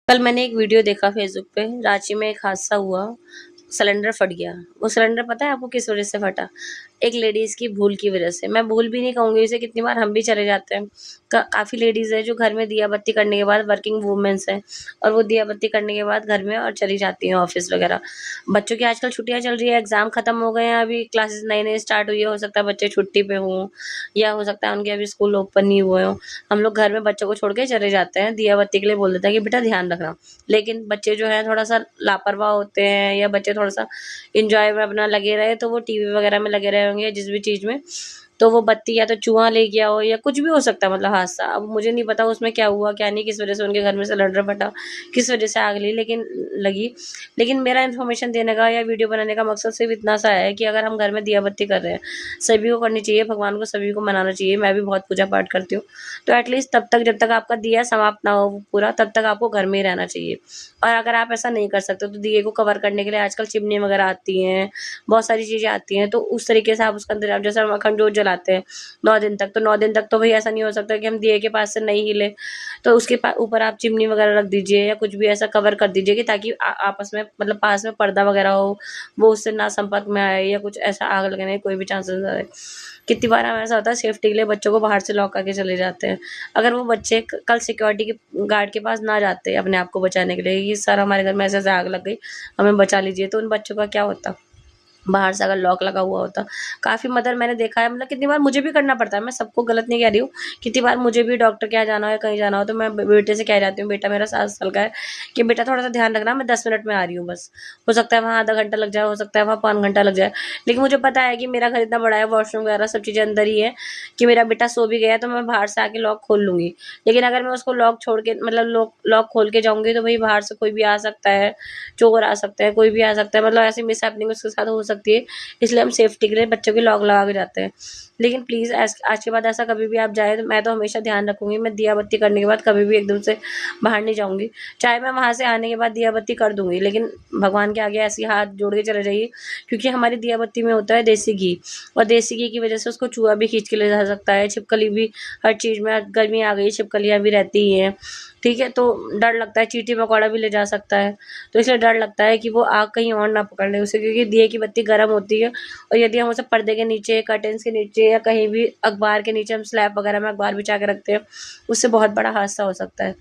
कल मैंने एक वीडियो देखा फेसबुक पे। रांची में एक हादसा हुआ, सिलेंडर फट गया। वो सिलेंडर पता है आपको किस वजह से फटा? एक लेडीज की भूल की वजह से। मैं भूल भी नहीं कहूंगी इसे, कितनी बार हम भी चले जाते हैं। काफी लेडीज है जो घर में दिया बत्ती करने के बाद, वर्किंग वुमेन्स है, और वो दिया बत्ती करने के बाद घर में और चली जाती हैं ऑफिस वगैरह। बच्चों की आजकल छुट्टियां चल रही है, एग्जाम खत्म हो गए हैं, अभी क्लासेस नई नई स्टार्ट हुई है, हो सकता है बच्चे छुट्टी पे हों, या हो सकता है उनके अभी स्कूल ओपन नहीं हुए हों। हम लोग घर में बच्चों को छोड़ के चले जाते हैं, दिया बत्ती के लिए बोल देते हैं कि बेटा ध्यान रखना। लेकिन बच्चे जो है थोड़ा सा लापरवाह होते हैं, या बच्चे थोड़ा सा इंजॉय में अपना लगे रहे, तो वो टीवी वगैरह में लगे रहे होंगे, जिस भी चीज में, तो वो बत्ती या तो चूहा ले गया हो, या कुछ भी हो सकता है, मतलब हादसा। अब मुझे नहीं पता उसमें क्या हुआ क्या नहीं, किस वजह से उनके घर में सिलेंडर फटा, किस वजह से आग लगी। लेकिन मेरा इन्फॉर्मेशन देने का या वीडियो बनाने का मकसद सिर्फ इतना सा है कि अगर हम घर में दिया बत्ती कर रहे हैं, सभी को करनी चाहिए, भगवान को सभी को मनाना चाहिए। मैं भी बहुत पूजा पाठ करती हूँ, तो एटलीस्ट तब तक, जब तक आपका दिया समाप्त ना हो पूरा, तब तक आपको घर में ही रहना चाहिए। और अगर आप ऐसा नहीं कर सकते तो दिए को कवर करने के लिए आजकल चिमनी वगैरह आती हैं, बहुत सारी चीजें आती हैं, तो उस तरीके से आप उसके अंदर, आप जैसे हम अखंड जोत जलाते हैं 9 दिन तक, तो 9 दिन तक तो भाई ऐसा नहीं हो सकता कि हम दिए के पास से नहीं हिले, तो उसके ऊपर आप चिमनी वगैरह रख दीजिए, या कुछ भी ऐसा कवर कर दीजिए कि ताकि आपस में, मतलब पास में पर्दा वगैरह हो, वो उससे ना संपर्क में आए, या कुछ ऐसा आग लगने के कोई भी चांसेस है। कितनी बार हमें ऐसा होता है, सेफ्टी के लिए बच्चों को बाहर से लॉक करके चले जाते हैं। अगर वो बच्चे कल सिक्योरिटी के गार्ड के पास ना जाते अपने आप को बचाने के लिए कि सर हमारे घर में ऐसे ऐसे आग लग गई, हमें बचा लीजिए, तो उन बच्चों का क्या होता? बाहर से अगर लॉक लगा हुआ होता। काफ़ी मदर मैंने देखा है, मतलब कितनी बार मुझे भी करना पड़ता है, मैं सबको गलत नहीं कह रही हूँ। कितनी बार मुझे भी डॉक्टर के यहाँ जाना हो या कहीं जाना हो, तो मैं बेटे से कह जाती हूँ, बेटा मेरा 7 साल का है, कि बेटा थोड़ा सा ध्यान रखना, मैं 10 मिनट में आ रही हूँ बस। हो सकता है वहाँ आधा घंटा लग जाए, हो सकता है वहाँ 5 घंटा लग जाए, लेकिन मुझे पता है कि मेरा घर इतना बड़ा है, वॉशरूम वगैरह सब चीज़ें अंदर ही है, कि मेरा बेटा सो भी गया तो मैं बाहर से आके लॉक खोल लूंगी। लेकिन अगर मैं उसको लॉक छोड़ के, मतलब लॉक खोल के जाऊंगी, तो भाई बाहर से कोई भी आ सकता है, चोर आ सकते हैं, कोई भी आ सकता है, मतलब ऐसी मिस हैपनिंग उसके साथ हो सकती है। इसलिए हम सेफ्टी के लिए बच्चों की लॉक लगा के जाते हैं। लेकिन प्लीज़ आज के बाद ऐसा कभी भी आप जाए, तो मैं तो हमेशा ध्यान रखूंगी, मैं दिया बत्ती करने के बाद कभी भी एकदम से बाहर नहीं जाऊंगी। चाहे मैं वहां से आने के बाद दिया बत्ती कर दूंगी, लेकिन भगवान के आगे ऐसे हाथ जोड़ के चले जाइए, क्योंकि हमारी दिया बत्ती में होता है देसी घी, और देसी घी की वजह से उसको चूहा भी खींच के ले जा सकता है, छिपकली भी। हर चीज़ में गर्मी आ गई, छिपकलियाँ भी रहती ही हैं, ठीक है, तो डर लगता है, चींटी मकोड़ा भी ले जा सकता है। तो इसलिए डर लगता है कि वो आग कहीं और ना पकड़ ले उसे, क्योंकि दिए की बत्ती गर्म होती है, और यदि हम उसे पर्दे के नीचे, कर्टेन्स के नीचे, या कहीं भी अखबार के नीचे, हम स्लैब वगैरह में अखबार बिछा के रखते हैं, उससे बहुत बड़ा हादसा हो सकता है।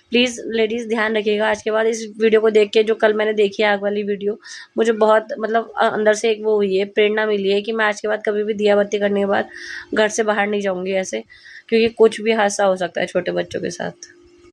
प्लीज़ लेडीज़ ध्यान रखिएगा। आज के बाद इस वीडियो को देख के, जो कल मैंने देखी है आग वाली वीडियो, मुझे बहुत, मतलब अंदर से एक वो हुई है, प्रेरणा मिली है कि मैं आज के बाद कभी भी दिया बत्ती करने के बाद घर से बाहर नहीं जाऊंगी ऐसे, क्योंकि कुछ भी हादसा हो सकता है छोटे बच्चों के साथ।